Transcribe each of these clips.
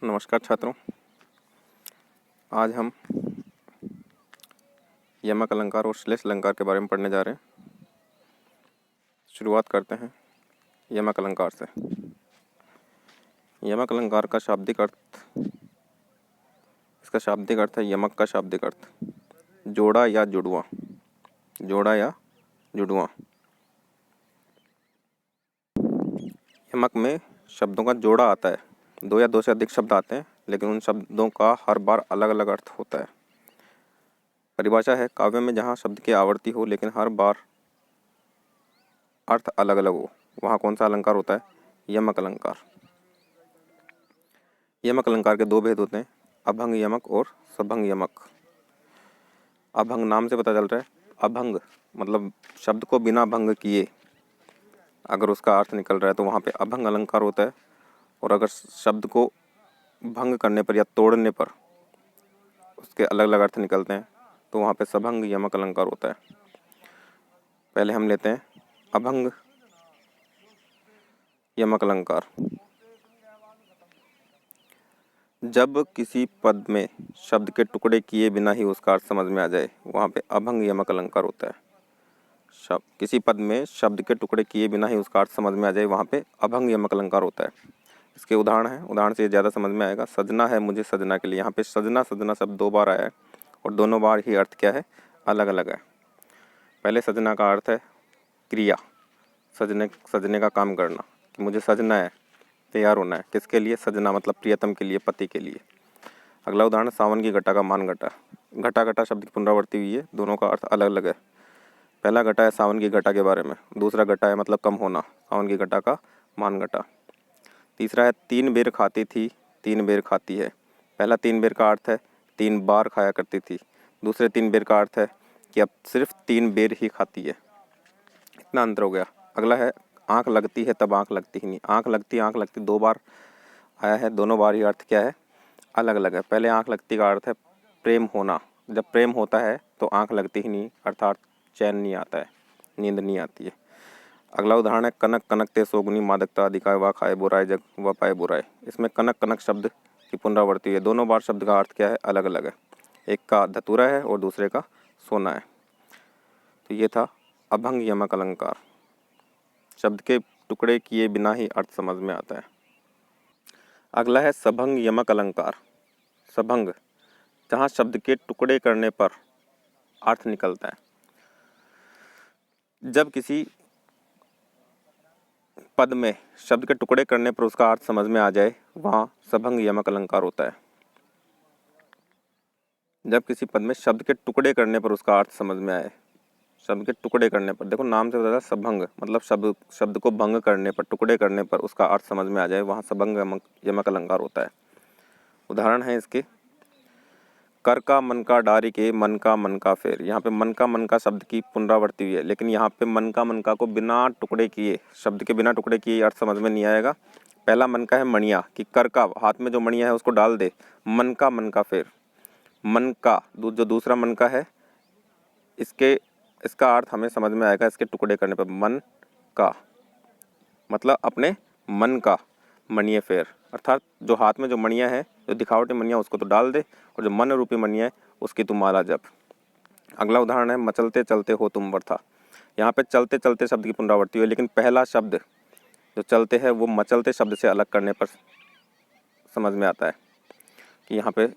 नमस्कार छात्रों, आज हम यमक अलंकार और श्लेष अलंकार के बारे में पढ़ने जा रहे हैं। शुरुआत करते हैं यमक अलंकार से। यमक अलंकार का शाब्दिक अर्थ, इसका शाब्दिक अर्थ है यमक का शाब्दिक अर्थ जोड़ा या जुड़वां। जोड़ा या जुड़वां। यमक में शब्दों का जोड़ा आता है, दो या दो से अधिक शब्द आते हैं, लेकिन उन शब्दों का हर बार अलग अलग अर्थ होता है। परिभाषा है काव्य में जहाँ शब्द की आवर्ती हो लेकिन हर बार अर्थ अलग अलग हो, वहाँ कौन सा अलंकार होता है? यमक अलंकार। यमक अलंकार के दो भेद होते हैं, अभंग यमक और सभंग यमक। अभंग नाम से पता चल रहा है, अभंग मतलब शब्द को बिना भंग किए अगर उसका अर्थ निकल रहा है तो वहाँ पे अभंग अलंकार होता है, और अगर शब्द को भंग करने पर या तोड़ने पर उसके अलग अलग अर्थ निकलते हैं तो वहाँ पे सभंग यमक अलंकार होता है। पहले हम लेते हैं अभंग यमक अलंकार। जब किसी पद में शब्द के टुकड़े किए बिना ही उसका अर्थ समझ में आ जाए, वहाँ पे अभंग यमक अलंकार होता है। किसी पद में शब्द के टुकड़े किए बिना ही उसका अर्थ समझ में आ जाए, वहाँ पे अभंग यमक अलंकार होता है। इसके उदाहरण है, उदाहरण से ज़्यादा समझ में आएगा। सजना है मुझे सजना के लिए, यहाँ पे सजना सजना शब्द दो बार आया है और दोनों बार ही अर्थ क्या है? अलग अलग है। पहले सजना का अर्थ है क्रिया, सजने का काम करना, कि मुझे सजना है, तैयार होना है। किसके लिए? सजना मतलब प्रियतम के लिए, पति के लिए। अगला उदाहरण सावन की घटा का मान घटा। घटा घटा शब्द की पुनरावृत्ति हुई है, दोनों का अर्थ अलग अलग है। पहला घटा है सावन की घटा के बारे में, दूसरा घटा है मतलब कम होना, सावन की घटा का मान घटा। तीसरा है तीन बेर खाती थी, तीन बेर खाती है। पहला तीन बेर का अर्थ है तीन बार खाया करती थी, दूसरे तीन बेर का अर्थ है कि अब सिर्फ तीन बेर ही खाती है। इतना अंतर हो गया। अगला है आँख लगती है तब आँख लगती ही नहीं। आँख लगती दो बार आया है, दोनों बार ही अर्थ क्या है? अलग अलग है। पहले आँख लगती का अर्थ है प्रेम होना, जब प्रेम होता है तो आँख लगती ही नहीं, अर्थात चैन नहीं आता है, नींद नहीं आती है। अगला उदाहरण है कनक कनकते सोगुनी मादकता अधिकाय व खाए बुराई जग व पाए बुराई। इसमें कनक कनक शब्द की पुनरावृत्ति है, दोनों बार शब्द का अर्थ क्या है? अलग अलग है। एक का धतूरा है और दूसरे का सोना है। तो ये था अभंग यमक अलंकार। शब्द के टुकड़े किए बिना ही अर्थ समझ में आता है। अगला है सभंग यमक अलंकार। सभंग, जहाँ शब्द के टुकड़े करने पर अर्थ निकलता है। जब किसी पद में शब्द के टुकड़े करने पर उसका अर्थ समझ में आ जाए, वहाँ सभंग यमक अलंकार होता है। जब किसी पद में शब्द के टुकड़े करने पर उसका अर्थ समझ में आए, शब्द के टुकड़े करने पर, देखो नाम से पता चला सभंग मतलब शब्द को भंग करने पर, टुकड़े करने पर उसका अर्थ समझ में आ जाए, वहाँ सभंग यमक अलंकार होता है। उदाहरण है इसके कर का मन का डारी के मन का फेर। यहाँ पे मन का शब्द की पुनरावृत्ति हुई है, लेकिन यहाँ पे मन का को बिना टुकड़े किए, शब्द के बिना टुकड़े किए अर्थ समझ में नहीं आएगा। पहला मन का है मणिया, कि कर का हाथ में जो मणिया है उसको डाल दे, मन का फेर। मन का जो दूसरा मन का है, इसका अर्थ हमें समझ में आएगा इसके टुकड़े करने पर। मन का मतलब अपने मन का मणिया फेर, अर्थात जो हाथ में जो मणिया है, जो दिखावटी मणिया, उसको तो डाल दे, और जो मन रूपी मणिया है उसकी तू माला जप। अगला उदाहरण है मचलते चलते हो तुम वर्था। यहाँ पे चलते चलते शब्द की पुनरावृत्ति हुई, लेकिन पहला शब्द जो चलते है वो मचलते शब्द से अलग करने पर समझ में आता है कि यहाँ पे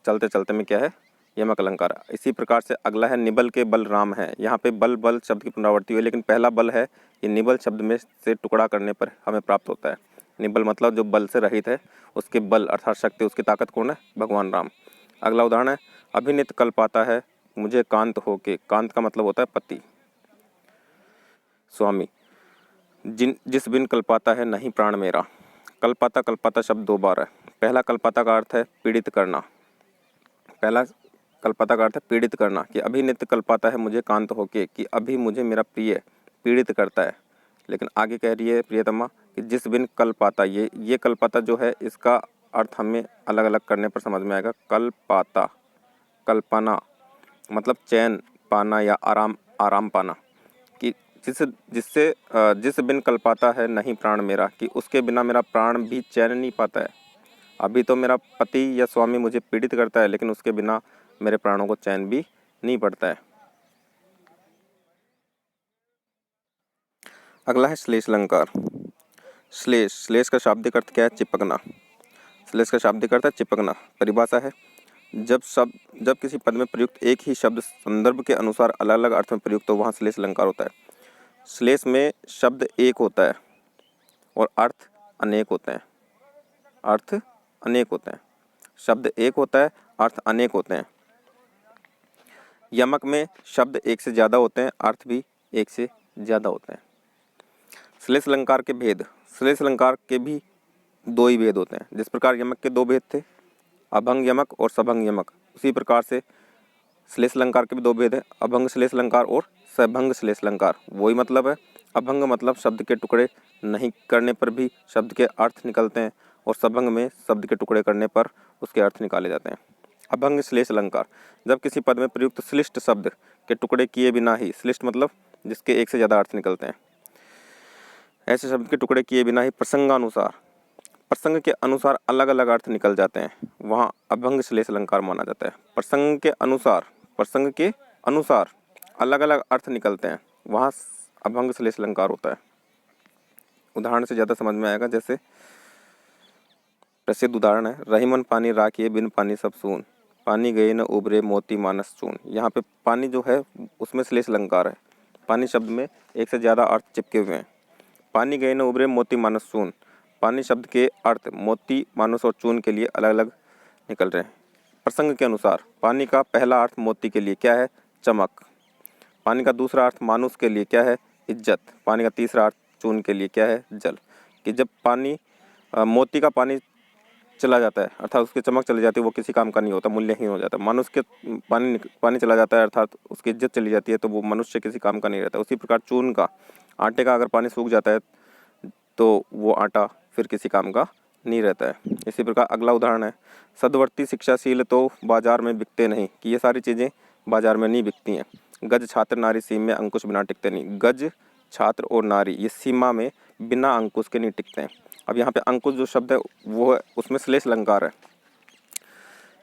चलते चलते में क्या है? यमक अलंकार। इसी प्रकार से अगला है निबल के बल राम है। यहाँ पे बल शब्द की पुनरावृत्ति हुई, लेकिन पहला बल है ये निबल शब्द में से टुकड़ा करने पर हमें प्राप्त होता है। निबल मतलब जो बल से रहित है, उसके बल अर्थात शक्ति, उसकी ताकत कौन है? भगवान राम। अगला उदाहरण है अभिनित कल पाता है मुझे कांत होके। कांत का मतलब होता है पति, स्वामी। जिस बिन कल पाता है नहीं प्राण मेरा। कल्पाता शब्द दो बार है। पहला कल्पाता का अर्थ है पीड़ित करना। पहला कल्पाता का अर्थ है पीड़ित करना, कि अभी नित्य कल्पाता है मुझे कांत होके, कि अभी मुझे मेरा प्रिय पीड़ित करता है। लेकिन आगे कह रही है प्रियतमा कि जिस बिन कल्पाता, ये कल्पाता जो है इसका अर्थ हमें अलग अलग करने पर समझ में आएगा। कल्पाता, कल्पना मतलब चैन पाना या आराम पाना, कि जिस बिन कल्पाता है नहीं प्राण मेरा, कि उसके बिना मेरा प्राण भी चैन नहीं पाता है, अभी तो मेरा पति या स्वामी मुझे पीड़ित करता है, लेकिन उसके बिना मेरे प्राणों को चैन भी नहीं पड़ता है। अगला है श्लेष अलंकार। श्लेष का शाब्दिक अर्थ क्या है? चिपकना। श्लेष का शाब्दिक अर्थ है चिपकना। परिभाषा है, जब किसी पद में प्रयुक्त एक ही शब्द संदर्भ के अनुसार अलग अलग अर्थ में प्रयुक्त हो, वहाँ श्लेष अलंकार होता है। श्लेष में शब्द एक होता है और अर्थ अनेक होते हैं। अर्थ अनेक होते हैं। शब्द एक होता है, अर्थ अनेक होते हैं। यमक में शब्द एक से ज़्यादा होते हैं, अर्थ भी एक से ज़्यादा होते हैं। श्लेष अलंकार के भेद। श्लेष अलंकार के भी दो ही भेद होते हैं। जिस प्रकार यमक के दो भेद थे, अभंग यमक और सभंग यमक, उसी प्रकार से श्लेष अलंकार के भी दो भेद हैं, अभंग श्लेष अलंकार और सभंग श्लेष अलंकार। वही मतलब है, अभंग मतलब शब्द के टुकड़े नहीं करने पर भी शब्द के अर्थ निकलते हैं, और सभंग में शब्द के टुकड़े करने पर उसके अर्थ निकाले जाते हैं। अभंग श्लेष अलंकार, जब किसी पद में प्रयुक्त श्लिष्ट शब्द के टुकड़े किए बिना ही, श्लिष्ट मतलब जिसके एक से ज़्यादा अर्थ निकलते हैं, ऐसे शब्द के टुकड़े किए बिना ही प्रसंगानुसार, प्रसंग के अनुसार अलग अलग अर्थ निकल जाते हैं, वहाँ अभंग श्लेष अलंकार माना जाता है। प्रसंग के अनुसार अलग अलग अर्थ निकलते हैं, वहाँ अभंग श्लेष अलंकार होता है। उदाहरण से ज़्यादा समझ में आएगा। जैसे प्रसिद्ध उदाहरण है, रहीमन पानी राखिए बिन पानी सब सून, पानी गए न उबरे मोती मानस चून। यहाँ पे पानी जो है उसमें श्लेष अलंकार है। पानी शब्द में एक से ज़्यादा अर्थ चिपके हुए हैं। पानी गए न उबरे मोती मानस चून, पानी शब्द के अर्थ मोती, मानस और चून के लिए अलग अलग निकल रहे हैं। प्रसंग के अनुसार पानी का पहला अर्थ मोती के लिए क्या है? चमक। पानी का दूसरा अर्थ मानुष के लिए क्या है? इज्जत। पानी का तीसरा अर्थ चून के लिए क्या है? जल। कि जब मोती का पानी चला जाता है, अर्थात उसकी चमक चली जाती है, वो किसी काम का नहीं होता, मूल्यहीन हो जाता है। मनुष्य के पानी चला जाता है, अर्थात उसकी इज्जत चली जाती है, तो वो मनुष्य किसी काम का नहीं रहता। उसी प्रकार चून का, आटे का अगर पानी सूख जाता है तो वो आटा फिर किसी काम का नहीं रहता है। इसी प्रकार अगला उदाहरण है, सद्वर्ती शिक्षाशील तो बाजार में बिकते नहीं। कि ये सारी चीज़ें बाजार में नहीं बिकती हैं। गज छात्र नारी सीम में अंकुश बिना टिकते नहीं। गज, छात्र और नारी ये सीमा में बिना अंकुश के नहीं टिकते हैं। अब यहाँ पे अंकुश जो शब्द है वो है, उसमें श्लेष अलंकार है,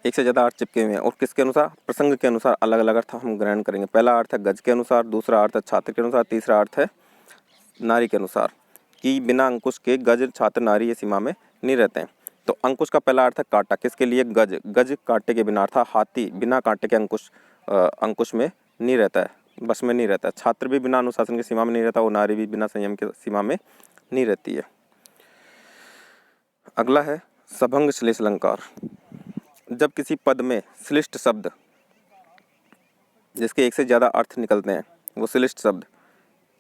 एक से ज़्यादा अर्थ चिपके हुए हैं, और किसके अनुसार? प्रसंग के अनुसार अलग अलग अर्थ हम ग्रहण करेंगे। पहला अर्थ है गज के अनुसार, दूसरा अर्थ है छात्र के अनुसार, तीसरा अर्थ है नारी के अनुसार। कि बिना अंकुश के गज, छात्र, नारी ये सीमा में नहीं रहते हैं। तो अंकुश का पहला अर्थ है कांटा। किसके लिए? गज। गज कांटे के बिना, अर्थात हाथी बिना कांटे के अंकुश में नहीं रहता है, बस में नहीं रहता है। छात्र भी बिना अनुशासन की सीमा में नहीं रहता, और नारी भी बिना संयम की सीमा में नहीं रहती है। अगला है सभंग श्लेष अलंकार। जब किसी पद में श्लिष्ट शब्द जिसके एक से ज़्यादा अर्थ निकलते हैं, वो श्लिष्ट शब्द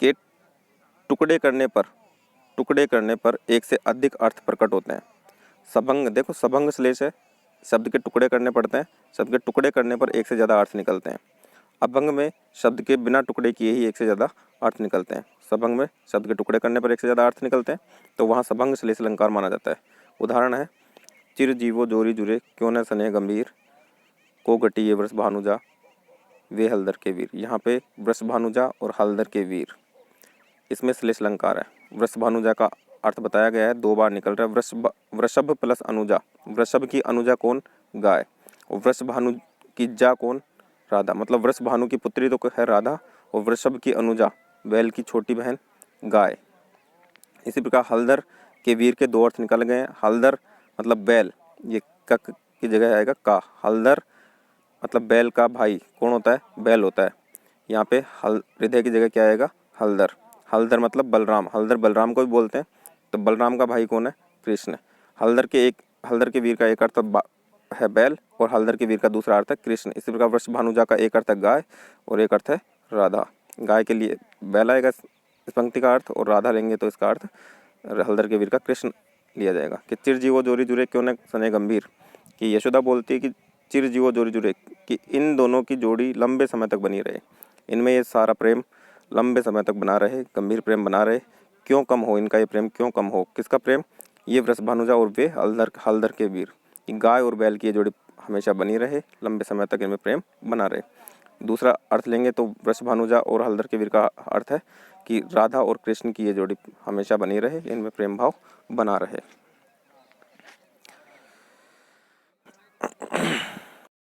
के टुकड़े करने पर एक से अधिक अर्थ प्रकट होते हैं। सभंग, देखो सभंग श्लेष है, शब्द के टुकड़े करने पड़ते हैं, शब्द के टुकड़े करने पर एक से ज़्यादा अर्थ निकलते हैं। अभंग में शब्द के बिना टुकड़े किए ही एक से ज़्यादा अर्थ निकलते हैं। सभंग में शब्द के टुकड़े करने पर एक से ज़्यादा अर्थ निकलते हैं, तो वहाँ सभंग श्लेष अलंकार माना जाता है। उदाहरण है, चिर जीवो जोरी जुरे क्यों न सने गंभीर, को घटी ये वृष भानुजा वे हलदर के वीर। यहाँ पे वृष भानुजा और हलदर के वीर, इसमें श्लेष अलंकार है। वृष भानुजा का अर्थ बताया गया है, दो बार निकल रहा है। वृषभ प्लस अनुजा, वृषभ की अनुजा कौन? गाय। और वृष भानु की जा कौन? राधा। मतलब वृष भानु की पुत्री तो है राधा, और वृषभ की अनुजा बैल की छोटी बहन गाय। इसी प्रकार हलदर के वीर के दो अर्थ निकल गए हैं। हलदर मतलब बैल, ये कक की जगह आएगा का। हलदर मतलब बैल का भाई कौन होता है? बैल होता है। यहाँ पे हृदय की जगह क्या आएगा? हलदर। हलदर मतलब बलराम, हलदर बलराम को भी बोलते हैं। तो बलराम का भाई कौन है? कृष्ण। हलदर के वीर का एक अर्थ है बैल, और हलदर के वीर का दूसरा अर्थ है कृष्ण। इसी प्रकार वृष भानुजा का एक अर्थ है गाय और एक अर्थ है राधा। गाय के लिए बैल आएगा इस पंक्ति का अर्थ, और राधा लेंगे तो इसका अर्थ हलदर के वीर का कृष्ण लिया जाएगा। कि चिर जीवो जोरी जुरे क्यों न सने गंभीर, कि यशोदा बोलती है कि चिर जीवो जोरी जुरे, कि इन दोनों की जोड़ी लंबे समय तक बनी रहे, इनमें ये सारा प्रेम लंबे समय तक बना रहे, गंभीर प्रेम बना रहे। क्यों कम हो इनका ये प्रेम, क्यों कम हो? किसका प्रेम? ये वृष भानुजा और वे हलदर के वीर। गाय और बैल की ये जोड़ी हमेशा बनी रहे, लंबे समय तक इनमें प्रेम बना रहे। दूसरा अर्थ लेंगे तो वृष भानुजा और हलदर के वीर का अर्थ है कि राधा और कृष्ण की ये जोड़ी हमेशा बनी रहे, इनमें प्रेम भाव बना रहे।